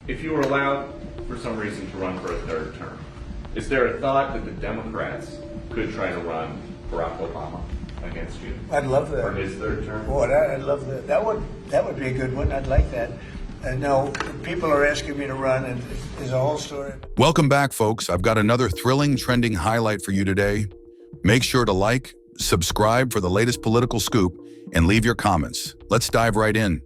If you were allowed, for some reason, to run for a third term, is there a thought that the Democrats could try to run Barack Obama against you? I'd love that. For his third term? Boy, I'd love that. That would be a good one. I'd like that. No, people are asking me to run, and there's a whole story. Welcome back, folks. I've got another thrilling trending highlight for you today. Make sure to like, subscribe for the latest political scoop, and leave your comments. Let's dive right in.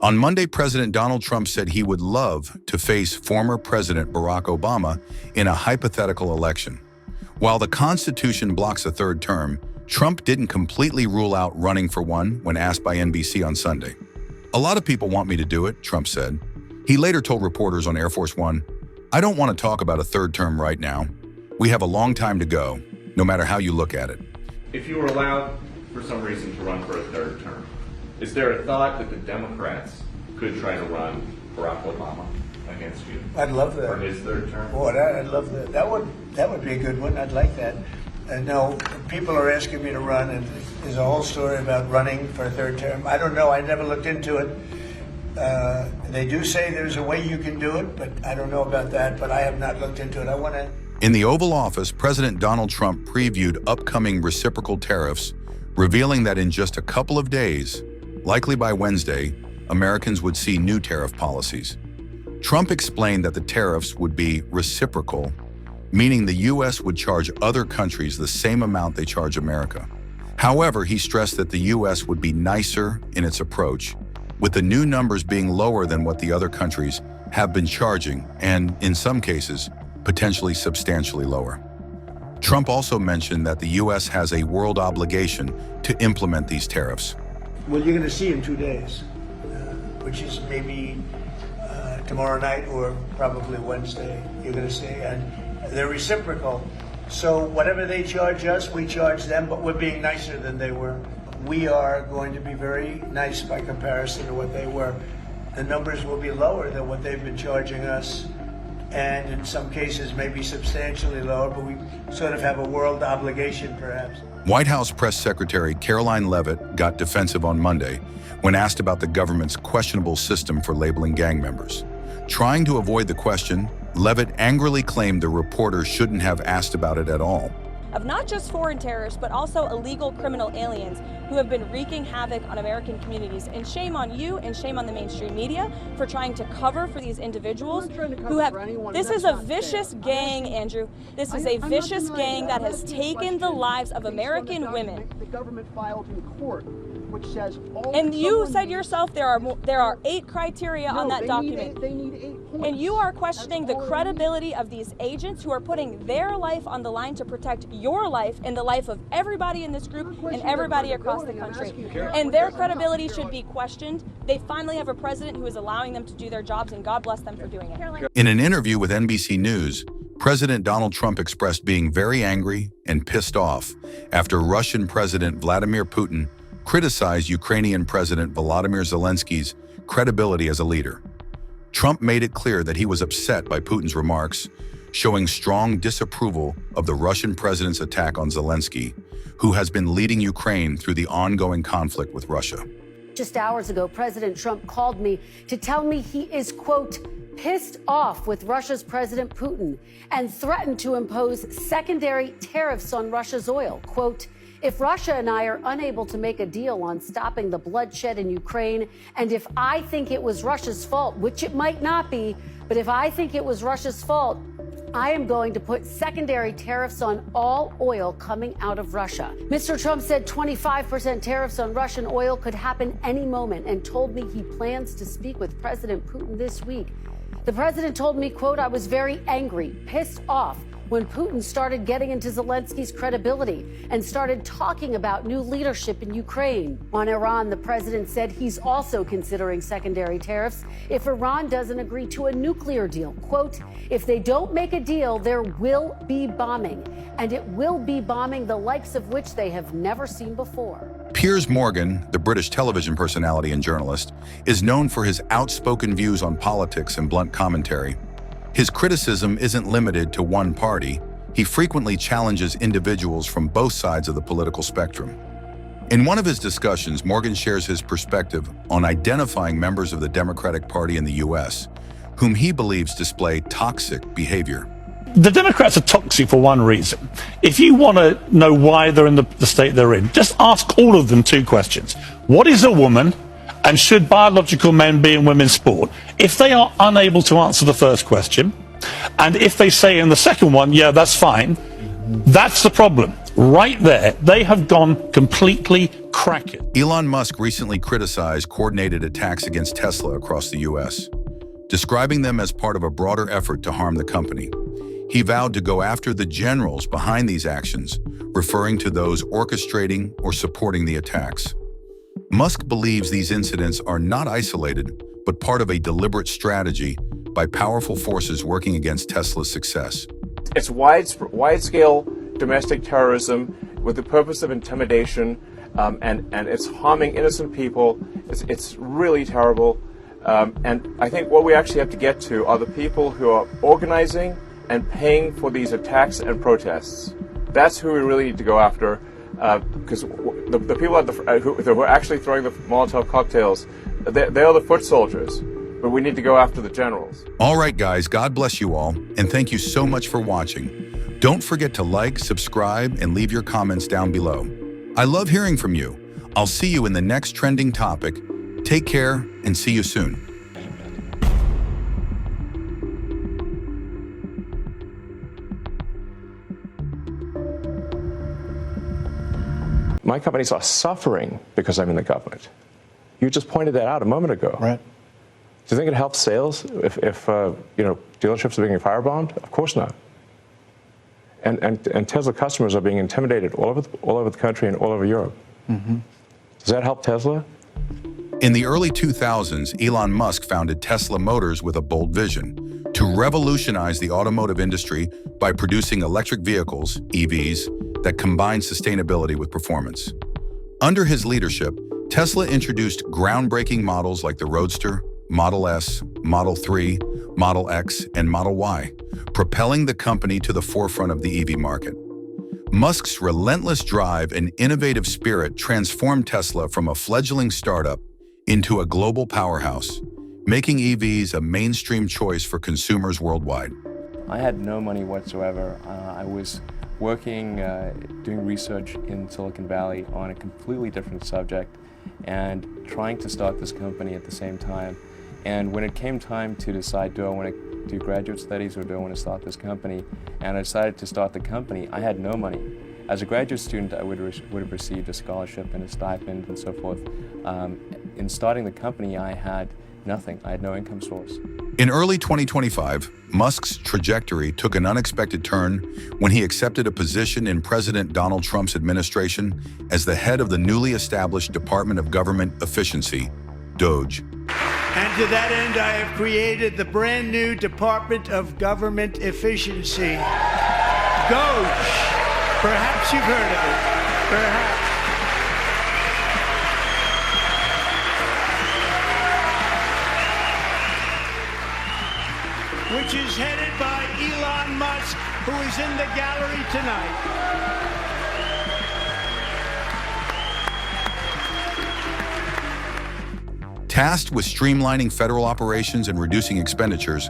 On Monday, President Donald Trump said he would love to face former President Barack Obama in a hypothetical election. While the Constitution blocks a third term, Trump didn't completely rule out running for one when asked by NBC on Sunday. "A lot of people want me to do it," Trump said. He later told reporters on Air Force One, "I don't want to talk about a third term right now. We have a long time to go, no matter how you look at it." If you were allowed, for some reason, to run for a third term, is there a thought that the Democrats could try to run Barack Obama against you? I'd love that. For his third term? Boy, I'd love that. That would be a good one. I'd like that. No, people are asking me to run, and there's a whole story about running for a third term. I don't know. I never looked into it. They do say there's a way you can do it, but I don't know about that. But I have not looked into it. I want to. In the Oval Office, President Donald Trump previewed upcoming reciprocal tariffs, revealing that in just a couple of days, likely by Wednesday, Americans would see new tariff policies. Trump explained that the tariffs would be reciprocal, meaning the U.S. would charge other countries the same amount they charge America. However, he stressed that the U.S. would be nicer in its approach, with the new numbers being lower than what the other countries have been charging, and in some cases, potentially substantially lower. Trump also mentioned that the U.S. has a world obligation to implement these tariffs. Well, you're going to see in 2 days, which is maybe tomorrow night or probably Wednesday. You're going to see, and they're reciprocal. So whatever they charge us, we charge them, but we're being nicer than they were. We are going to be very nice by comparison to what they were. The numbers will be lower than what they've been charging us, and in some cases maybe substantially lower, but we sort of have a world obligation perhaps. White House Press Secretary Caroline Leavitt got defensive on Monday when asked about the government's questionable system for labeling gang members. Trying to avoid the question, Leavitt angrily claimed the reporter shouldn't have asked about it at all. Of not just foreign terrorists, but also illegal criminal aliens who have been wreaking havoc on American communities. And shame on you and shame on the mainstream media for trying to cover for these individuals who have. This is a vicious gang, Andrew. This is a vicious gang that has taken the lives of American women. The government filed in court, which says all. And you said yourself there are 8 criteria on that document. They need 8 points. And you are questioning the credibility of these agents who are putting their life on the line to protect your life and the life of everybody in this group and everybody across the country. And their credibility should be questioned. They finally have a president who is allowing them to do their jobs, and God bless them for doing it. In an interview with NBC News, President Donald Trump expressed being very angry and pissed off after Russian President Vladimir Putin criticized Ukrainian President Volodymyr Zelensky's credibility as a leader. Trump made it clear that he was upset by Putin's remarks, showing strong disapproval of the Russian president's attack on Zelensky, who has been leading Ukraine through the ongoing conflict with Russia. Just hours ago, President Trump called me to tell me he is, quote, pissed off with Russia's President Putin and threatened to impose secondary tariffs on Russia's oil. Quote, if Russia and I are unable to make a deal on stopping the bloodshed in Ukraine, and if I think it was Russia's fault, which it might not be, but if I think it was Russia's fault, I am going to put secondary tariffs on all oil coming out of Russia. Mr. Trump said 25% tariffs on Russian oil could happen any moment and told me he plans to speak with President Putin this week. The president told me, quote, I was very angry, pissed off when Putin started getting into Zelensky's credibility and started talking about new leadership in Ukraine. On Iran, the president said he's also considering secondary tariffs if Iran doesn't agree to a nuclear deal. Quote, if they don't make a deal, there will be bombing, and it will be bombing the likes of which they have never seen before. Piers Morgan, the British television personality and journalist, is known for his outspoken views on politics and blunt commentary. His criticism isn't limited to one party. He frequently challenges individuals from both sides of the political spectrum. In one of his discussions, Morgan shares his perspective on identifying members of the Democratic Party in the U.S., whom he believes display toxic behavior. The Democrats are toxic for one reason. If you want to know why they're in the state they're in, just ask all of them two questions. What is a woman, and should biological men be in women's sport? If they are unable to answer the first question, and if they say in the second one, yeah, that's fine, that's the problem. Right there, they have gone completely cracking. Elon Musk recently criticized coordinated attacks against Tesla across the U.S., describing them as part of a broader effort to harm the company. He vowed to go after the generals behind these actions, referring to those orchestrating or supporting the attacks. Musk believes these incidents are not isolated, but part of a deliberate strategy by powerful forces working against Tesla's success. It's wide-scale domestic terrorism with the purpose of intimidation, and it's harming innocent people. It's really terrible. And I think what we actually have to get to are the people who are organizing and paying for these attacks and protests. That's who we really need to go after, because the people who are actually throwing the Molotov cocktails, they are the foot soldiers, but we need to go after the generals. All right, guys, God bless you all, and thank you so much for watching. Don't forget to like, subscribe, and leave your comments down below. I love hearing from you. I'll see you in the next trending topic. Take care, and see you soon. My companies are suffering because I'm in the government. You just pointed that out a moment ago. Right. Do you think it helps sales if dealerships are being firebombed? Of course not. And Tesla customers are being intimidated all over the country and all over Europe. Mm-hmm. Does that help Tesla? In the early 2000s, Elon Musk founded Tesla Motors with a bold vision to revolutionize the automotive industry by producing electric vehicles, EVs, that combine sustainability with performance. Under his leadership, Tesla introduced groundbreaking models like the Roadster, Model S, Model 3, Model X, and Model Y, propelling the company to the forefront of the EV market. Musk's relentless drive and innovative spirit transformed Tesla from a fledgling startup into a global powerhouse, making EVs a mainstream choice for consumers worldwide. I had no money whatsoever. I was working, doing research in Silicon Valley on a completely different subject and trying to start this company at the same time. And when it came time to decide, do I want to do graduate studies or do I want to start this company? And I decided to start the company. I had no money. As a graduate student, I would have received a scholarship and a stipend and so forth. In starting the company, I had nothing. I had no income source. In early 2025, Musk's trajectory took an unexpected turn when he accepted a position in President Donald Trump's administration as the head of the newly established Department of Government Efficiency, DOGE. And to that end, I have created the brand new Department of Government Efficiency, DOGE. Perhaps you've heard of it. Perhaps. Which is headed by Elon Musk, who is in the gallery tonight. Tasked with streamlining federal operations and reducing expenditures,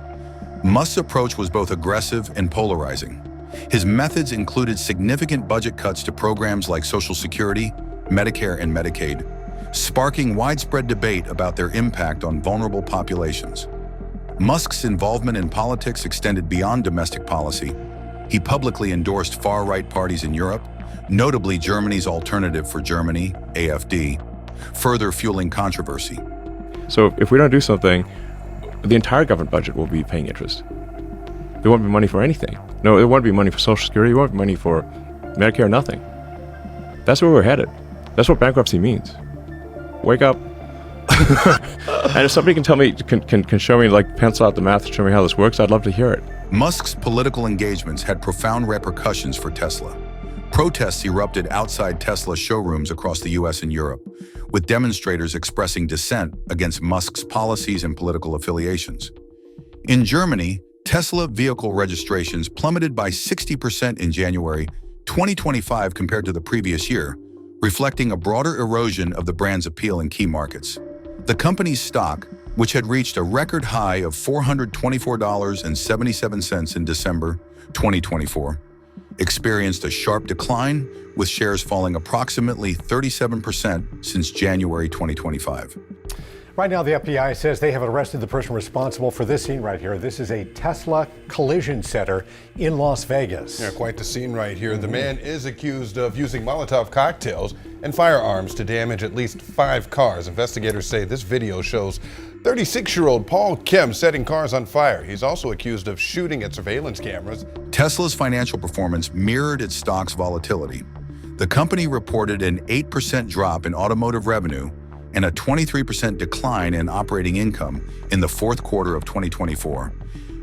Musk's approach was both aggressive and polarizing. His methods included significant budget cuts to programs like Social Security, Medicare, and Medicaid, sparking widespread debate about their impact on vulnerable populations. Musk's involvement in politics extended beyond domestic policy. He publicly endorsed far-right parties in Europe, notably Germany's Alternative for Germany, AfD, further fueling controversy. So if we don't do something, the entire government budget will be paying interest. There won't be money for anything. No, there won't be money for Social Security, there won't be money for Medicare, nothing. That's where we're headed. That's what bankruptcy means. Wake up. And if somebody can tell me, can show me, like, pencil out the math to show me how this works, I'd love to hear it. Musk's political engagements had profound repercussions for Tesla. Protests erupted outside Tesla showrooms across the US and Europe, with demonstrators expressing dissent against Musk's policies and political affiliations. In Germany, Tesla vehicle registrations plummeted by 60% in January 2025 compared to the previous year, reflecting a broader erosion of the brand's appeal in key markets. The company's stock, which had reached a record high of $424.77 in December 2024, experienced a sharp decline, with shares falling approximately 37% since January 2025. Right now, the FBI says they have arrested the person responsible for this scene right here. This is a Tesla collision center in Las Vegas. Yeah, quite the scene right here. The man is accused of using Molotov cocktails and firearms to damage at least 5 cars. Investigators say this video shows 36-year-old Paul Kim setting cars on fire. He's also accused of shooting at surveillance cameras. Tesla's financial performance mirrored its stock's volatility. The company reported an 8% drop in automotive revenue and a 23% decline in operating income in the fourth quarter of 2024,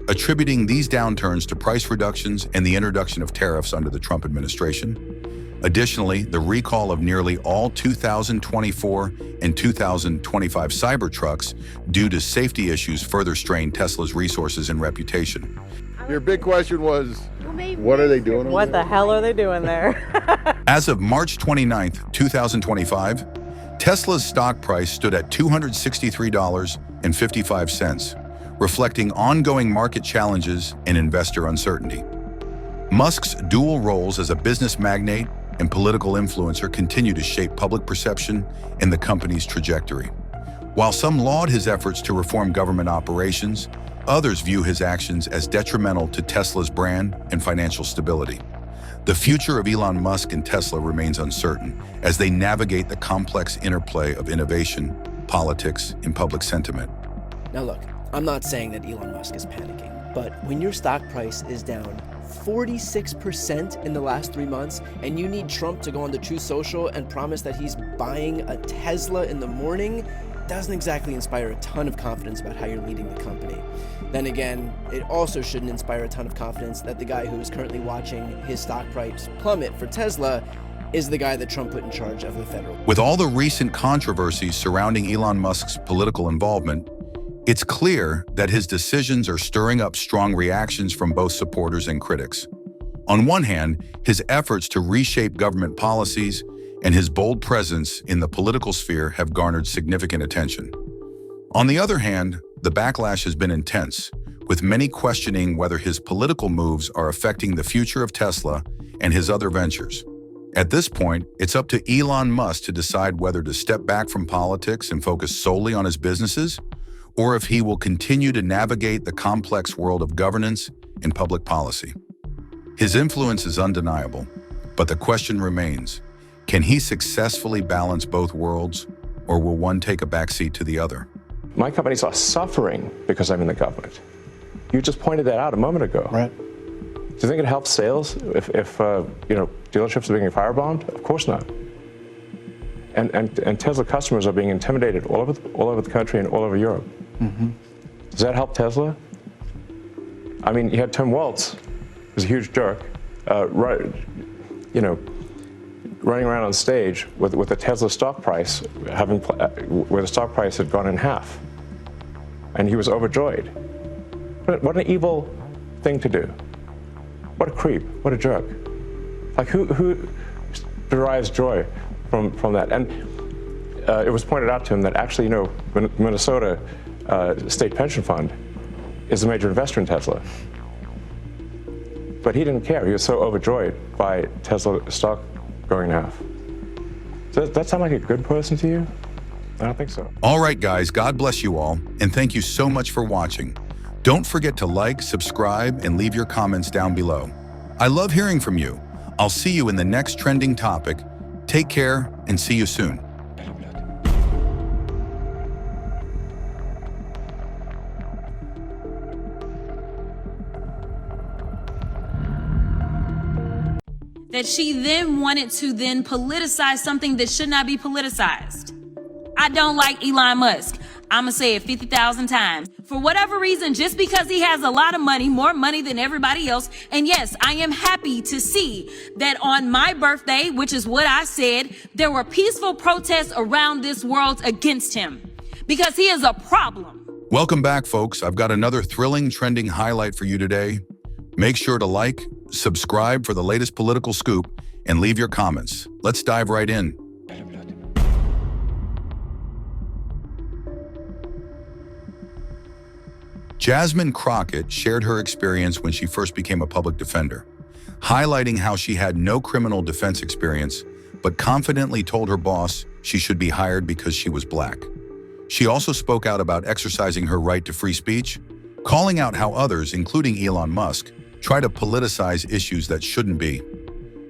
attributing these downturns to price reductions and the introduction of tariffs under the Trump administration. Additionally, the recall of nearly all 2024 and 2025 Cybertrucks due to safety issues further strained Tesla's resources and reputation. Your big question was, what are they doing? What the hell are they doing there? As of March 29th, 2025, Tesla's stock price stood at $263.55, reflecting ongoing market challenges and investor uncertainty. Musk's dual roles as a business magnate and political influencer continue to shape public perception and the company's trajectory. While some laud his efforts to reform government operations, others view his actions as detrimental to Tesla's brand and financial stability. The future of Elon Musk and Tesla remains uncertain as they navigate the complex interplay of innovation, politics, and public sentiment. Now look, I'm not saying that Elon Musk is panicking, but when your stock price is down 46% in the last 3 months, and you need Trump to go on the Truth Social and promise that he's buying a Tesla in the morning, doesn't exactly inspire a ton of confidence about how you're leading the company. Then again, it also shouldn't inspire a ton of confidence that the guy who is currently watching his stock price plummet for Tesla is the guy that Trump put in charge of the federal. With all the recent controversies surrounding Elon Musk's political involvement, it's clear that his decisions are stirring up strong reactions from both supporters and critics. On one hand, his efforts to reshape government policies and his bold presence in the political sphere have garnered significant attention. On the other hand, the backlash has been intense, with many questioning whether his political moves are affecting the future of Tesla and his other ventures. At this point, it's up to Elon Musk to decide whether to step back from politics and focus solely on his businesses, or if he will continue to navigate the complex world of governance and public policy. His influence is undeniable, but the question remains, can he successfully balance both worlds, or will one take a backseat to the other? My companies are suffering because I'm in the government. You just pointed that out a moment ago. Right. Do you think it helps sales if dealerships are being firebombed? Of course not. And Tesla customers are being intimidated all over the country and all over Europe. Mm-hmm. Does that help Tesla? I mean, you had Tim Waltz, who's a huge jerk, running around on stage with a Tesla stock price where the stock price had gone in half, and he was overjoyed. What an evil thing to do! What a creep! What a jerk! Like who derives joy from that? And it was pointed out to him that actually, Minnesota State Pension Fund is a major investor in Tesla, but he didn't care. He was so overjoyed by Tesla stock going in half. Does that sound like a good person to you? I don't think so. All right, guys, God bless you all, and thank you so much for watching. Don't forget to like, subscribe, and leave your comments down below. I love hearing from you. I'll see you in the next trending topic. Take care, and see you soon. That she then wanted to then politicize something that should not be politicized. I don't like Elon Musk. I'm gonna say it 50,000 times. For whatever reason, just because he has a lot of money, more money than everybody else, and yes, I am happy to see that on my birthday, which is what I said, there were peaceful protests around this world against him because he is a problem. Welcome back, folks. I've got another thrilling trending highlight for you today. Make sure to like, subscribe for the latest political scoop, and leave your comments. Let's dive right in. Jasmine Crockett shared her experience when she first became a public defender, highlighting how she had no criminal defense experience, but confidently told her boss she should be hired because she was black. She also spoke out about exercising her right to free speech, calling out how others, including Elon Musk, try to politicize issues that shouldn't be.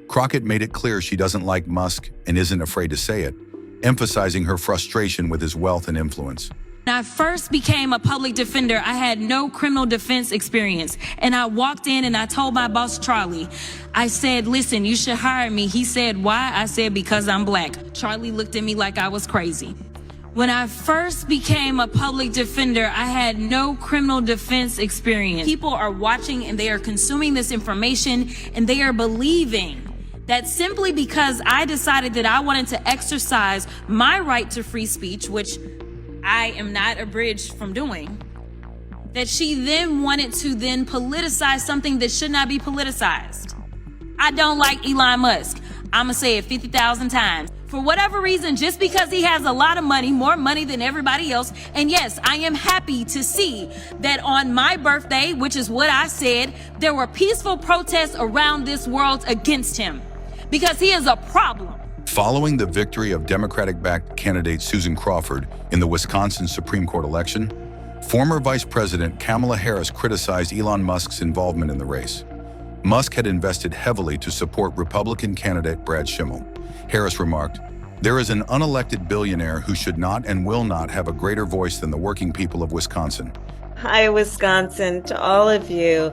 Crockett made it clear she doesn't like Musk and isn't afraid to say it, emphasizing her frustration with his wealth and influence. When I first became a public defender, I had no criminal defense experience. And I walked in and I told my boss, Charlie, I said, listen, you should hire me. He said, why? I said, because I'm black. Charlie looked at me like I was crazy. When I first became a public defender, I had no criminal defense experience. People are watching and they are consuming this information and they are believing that simply because I decided that I wanted to exercise my right to free speech, which I am not abridged from doing, that she then wanted to then politicize something that should not be politicized. I don't like Elon Musk. I'ma say it 50,000 times. For whatever reason, just because he has a lot of money, more money than everybody else, and yes, I am happy to see that on my birthday, which is what I said, there were peaceful protests around this world against him, because he is a problem. Following the victory of Democratic-backed candidate Susan Crawford in the Wisconsin Supreme Court election, former Vice President Kamala Harris criticized Elon Musk's involvement in the race. Musk had invested heavily to support Republican candidate Brad Schimmel. Harris remarked, "There is an unelected billionaire who should not and will not have a greater voice than the working people of Wisconsin." Hi, Wisconsin, to all of you.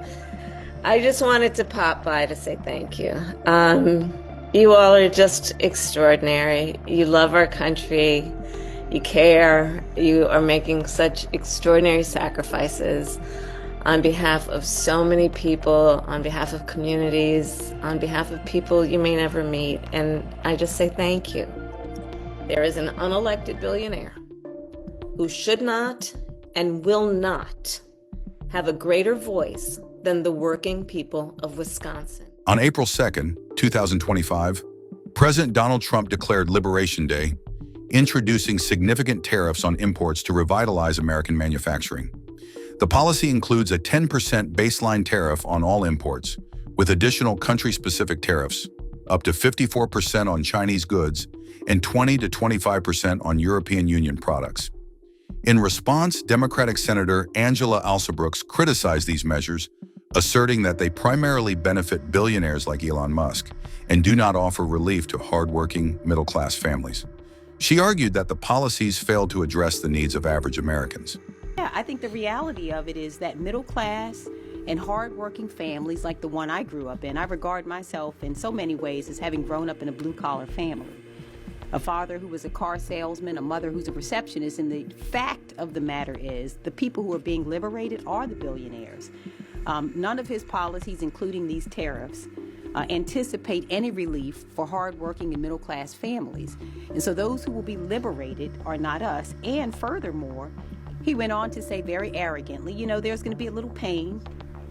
I just wanted to pop by to say thank you. You all are just extraordinary. You love our country. You care. You are making such extraordinary sacrifices on behalf of so many people, on behalf of communities, on behalf of people you may never meet. And I just say thank you. There is an unelected billionaire who should not and will not have a greater voice than the working people of Wisconsin. On April 2nd, 2025, President Donald Trump declared Liberation Day, introducing significant tariffs on imports to revitalize American manufacturing. The policy includes a 10% baseline tariff on all imports, with additional country-specific tariffs, up to 54% on Chinese goods and 20 to 25% on European Union products. In response, Democratic Senator Angela Alsobrooks criticized these measures, asserting that they primarily benefit billionaires like Elon Musk and do not offer relief to hardworking, middle-class families. She argued that the policies failed to address the needs of average Americans. Yeah, I think the reality of it is that middle-class and hardworking families like the one I grew up in, I regard myself in so many ways as having grown up in a blue-collar family. A father who was a car salesman, a mother who's a receptionist, and the fact of the matter is the people who are being liberated are the billionaires. None of his policies, including these tariffs, anticipate any relief for hardworking and middle-class families. And so those who will be liberated are not us. And furthermore, he went on to say very arrogantly, you know, there's going to be a little pain,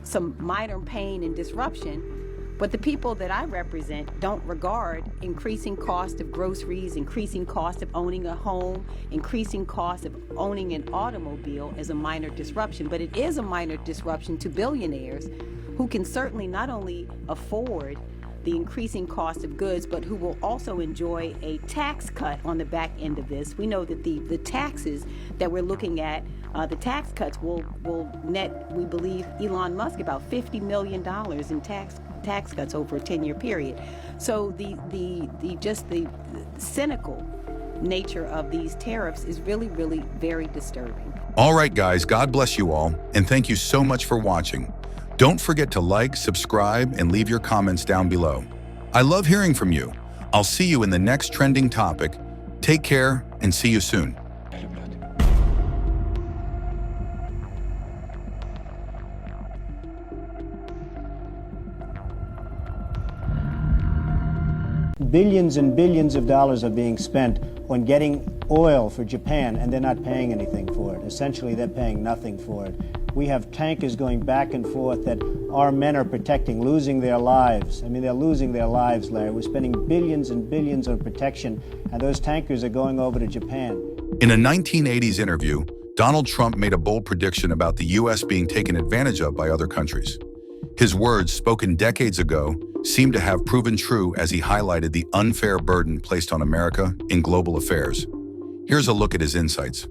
some minor pain and disruption, but the people that I represent don't regard increasing cost of groceries, increasing cost of owning a home, increasing cost of owning an automobile as a minor disruption. But it is a minor disruption to billionaires who can certainly not only afford the increasing cost of goods, but who will also enjoy a tax cut on the back end of this. We know that the taxes that we're looking at, the tax cuts will net, we believe, Elon Musk about $50 million in tax cuts over a 10-year period. So the cynical nature of these tariffs is really, really very disturbing. All right, guys, God bless you all, and thank you so much for watching. Don't forget to like, subscribe, and leave your comments down below. I love hearing from you. I'll see you in the next trending topic. Take care, and see you soon. Billions and billions of dollars are being spent on getting oil for Japan, and they're not paying anything for it. Essentially, they're paying nothing for it. We have tankers going back and forth that our men are protecting, losing their lives. I mean, they're losing their lives, Larry. We're spending billions and billions on protection, and those tankers are going over to Japan. In a 1980s interview, Donald Trump made a bold prediction about the U.S. being taken advantage of by other countries. His words, spoken decades ago, seem to have proven true as he highlighted the unfair burden placed on America in global affairs. Here's a look at his insights.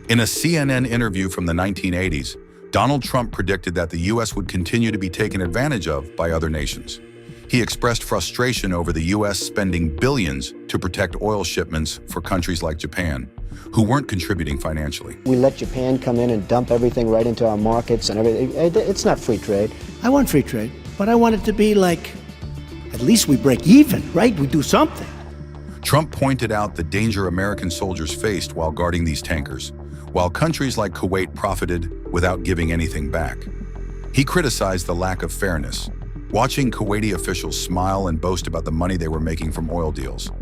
In a CNN interview from the 1980s, Donald Trump predicted that the U.S. would continue to be taken advantage of by other nations. He expressed frustration over the U.S. spending billions to protect oil shipments for countries like Japan, who weren't contributing financially. We let Japan come in and dump everything right into our markets and everything. It's not free trade. I want free trade, but I want it to be like, at least we break even, right? We do something. Trump pointed out the danger American soldiers faced while guarding these tankers, while countries like Kuwait profited without giving anything back. He criticized the lack of fairness, watching Kuwaiti officials smile and boast about the money they were making from oil deals,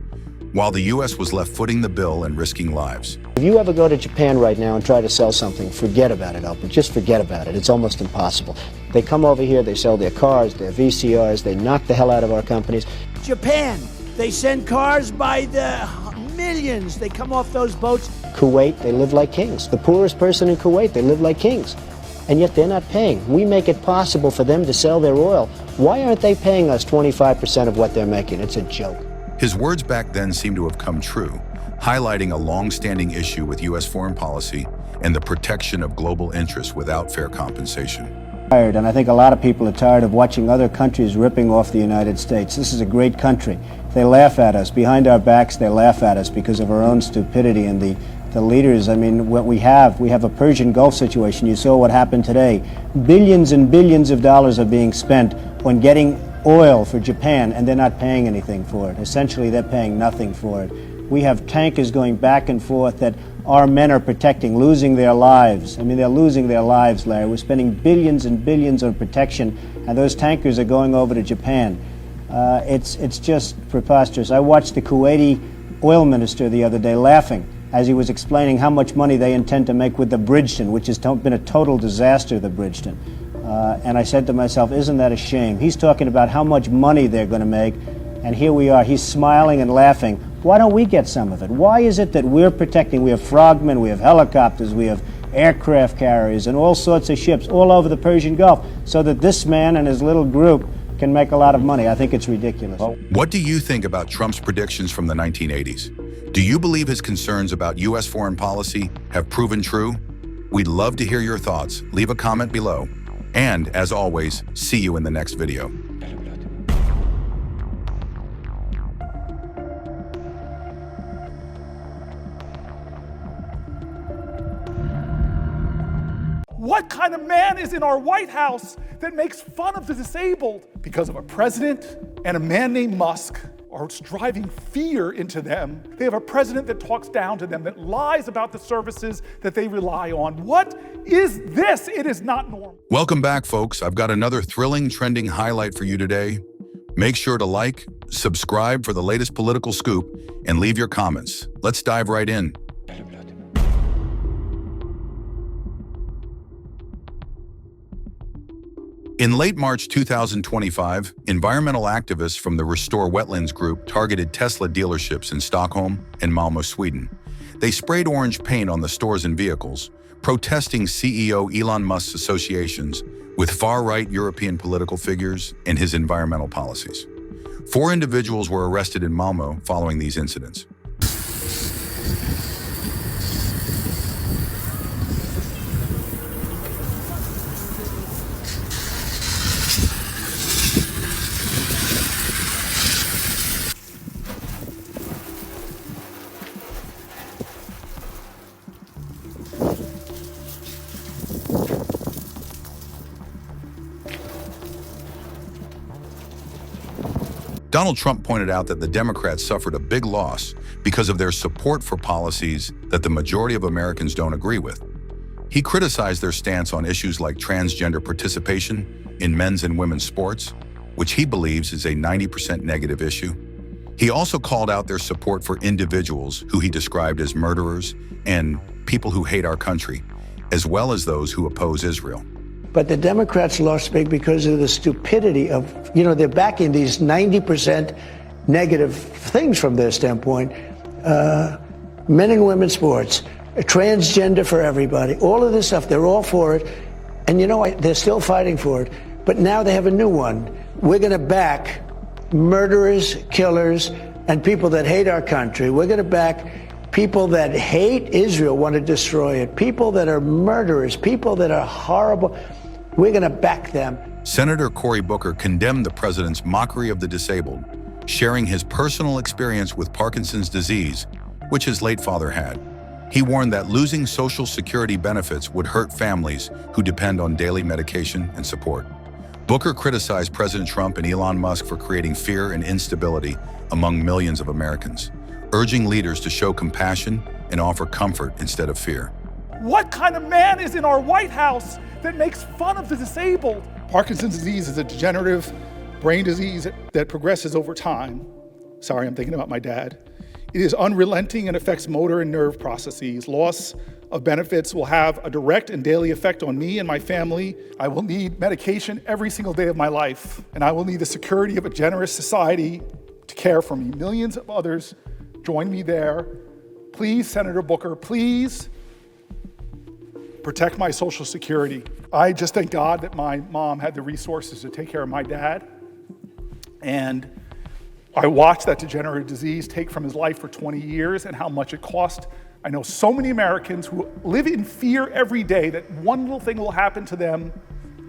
while the U.S. was left footing the bill and risking lives. If you ever go to Japan right now and try to sell something, forget about it, Oprah. Just forget about it. It's almost impossible. They come over here, they sell their cars, their VCRs, they knock the hell out of our companies. Japan, they send cars by the millions. They come off those boats. Kuwait, they live like kings. The poorest person in Kuwait, they live like kings. And yet they're not paying. We make it possible for them to sell their oil. Why aren't they paying us 25% of what they're making? It's a joke. His words back then seem to have come true, highlighting a long-standing issue with U.S. foreign policy and the protection of global interests without fair compensation. And I think a lot of people are tired of watching other countries ripping off the United States. This is a great country. They laugh at us. Behind our backs, they laugh at us because of our own stupidity and the leaders. I mean, what we have a Persian Gulf situation. You saw what happened today. Billions and billions of dollars are being spent on getting oil for Japan, and they're not paying anything for it. Essentially, they're paying nothing for it. We have tankers going back and forth that our men are protecting, losing their lives. I mean, they're losing their lives, Larry. We're spending billions and billions on protection, and those tankers are going over to Japan. It's just preposterous. I watched the Kuwaiti oil minister the other day laughing as he was explaining how much money they intend to make with the Bridgeton, which has been a total disaster, the Bridgeton. And I said to myself, isn't that a shame? He's talking about how much money they're going to make, and here we are. He's smiling and laughing. Why don't we get some of it? Why is it that we're protecting? We have frogmen, we have helicopters, we have aircraft carriers, and all sorts of ships all over the Persian Gulf, so that this man and his little group can make a lot of money. I think it's ridiculous. What do you think about Trump's predictions from the 1980s? Do you believe his concerns about U.S. foreign policy have proven true? We'd love to hear your thoughts. Leave a comment below. And, as always, see you in the next video. What kind of man is in our White House that makes fun of the disabled? Because of a president and a man named Musk are driving fear into them. They have a president that talks down to them, that lies about the services that they rely on. What is this? It is not normal. Welcome back, folks. I've got another thrilling, trending highlight for you today. Make sure to like, subscribe for the latest political scoop, and leave your comments. Let's dive right in. In late March 2025, environmental activists from the Restore Wetlands group targeted Tesla dealerships in Stockholm and Malmö, Sweden. They sprayed orange paint on the stores and vehicles, protesting CEO Elon Musk's associations with far-right European political figures and his environmental policies. 4 individuals were arrested in Malmö following these incidents. Donald Trump pointed out that the Democrats suffered a big loss because of their support for policies that the majority of Americans don't agree with. He criticized their stance on issues like transgender participation in men's and women's sports, which he believes is a 90% negative issue. He also called out their support for individuals who he described as murderers and people who hate our country, as well as those who oppose Israel. But the Democrats lost big because of the stupidity of, they're backing these 90% negative things from their standpoint. Men and women's sports, transgender for everybody, all of this stuff, they're all for it. And they're still fighting for it. But now they have a new one. We're going to back murderers, killers, and people that hate our country. We're going to back people that hate Israel, want to destroy it, people that are murderers, people that are horrible. We're going to back them. Senator Cory Booker condemned the president's mockery of the disabled, sharing his personal experience with Parkinson's disease, which his late father had. He warned that losing Social Security benefits would hurt families who depend on daily medication and support. Booker criticized President Trump and Elon Musk for creating fear and instability among millions of Americans, urging leaders to show compassion and offer comfort instead of fear. What kind of man is in our White House that makes fun of the disabled? Parkinson's disease is a degenerative brain disease that progresses over time. Sorry, I'm thinking about my dad. It is unrelenting and affects motor and nerve processes. Loss of benefits will have a direct and daily effect on me and my family. I will need medication every single day of my life, and I will need the security of a generous society to care for me. Millions of others join me there. Please, Senator Booker, please protect my Social Security. I just thank God that my mom had the resources to take care of my dad. And I watched that degenerative disease take from his life for 20 years and how much it cost. I know so many Americans who live in fear every day that one little thing will happen to them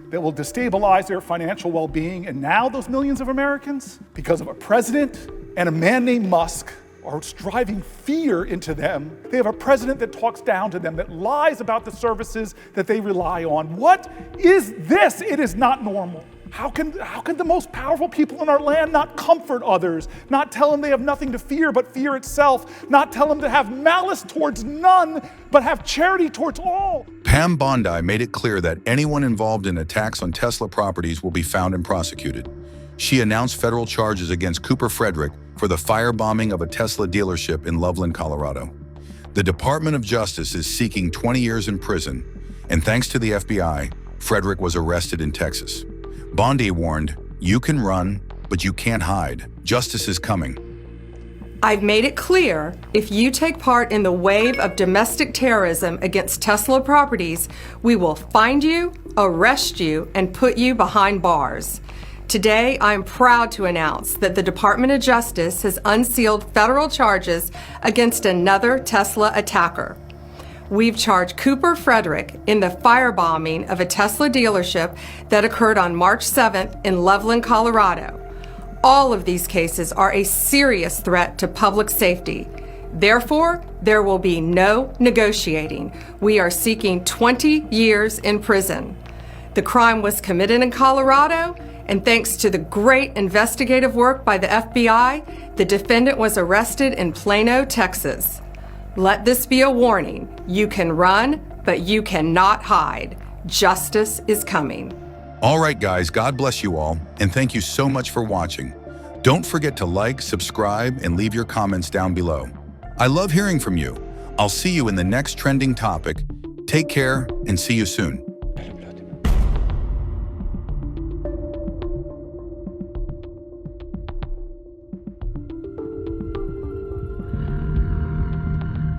that will destabilize their financial well-being. And now those millions of Americans, because of a president and a man named Musk, are driving fear into them. They have a president that talks down to them, that lies about the services that they rely on. What is this? It is not normal. How can the most powerful people in our land not comfort others, not tell them they have nothing to fear but fear itself, not tell them to have malice towards none, but have charity towards all? Pam Bondi made it clear that anyone involved in attacks on Tesla properties will be found and prosecuted. She announced federal charges against Cooper Frederick for the firebombing of a Tesla dealership in Loveland, Colorado. The Department of Justice is seeking 20 years in prison, and thanks to the FBI, Frederick was arrested in Texas. Bondi warned, "You can run, but you can't hide. Justice is coming." I've made it clear, if you take part in the wave of domestic terrorism against Tesla properties, we will find you, arrest you, and put you behind bars. Today, I'm proud to announce that the Department of Justice has unsealed federal charges against another Tesla attacker. We've charged Cooper Frederick in the firebombing of a Tesla dealership that occurred on March 7th in Loveland, Colorado. All of these cases are a serious threat to public safety. Therefore, there will be no negotiating. We are seeking 20 years in prison. The crime was committed in Colorado, and thanks to the great investigative work by the FBI, the defendant was arrested in Plano, Texas. Let this be a warning. You can run, but you cannot hide. Justice is coming. All right, guys, God bless you all, and thank you so much for watching. Don't forget to like, subscribe, and leave your comments down below. I love hearing from you. I'll see you in the next trending topic. Take care, and see you soon.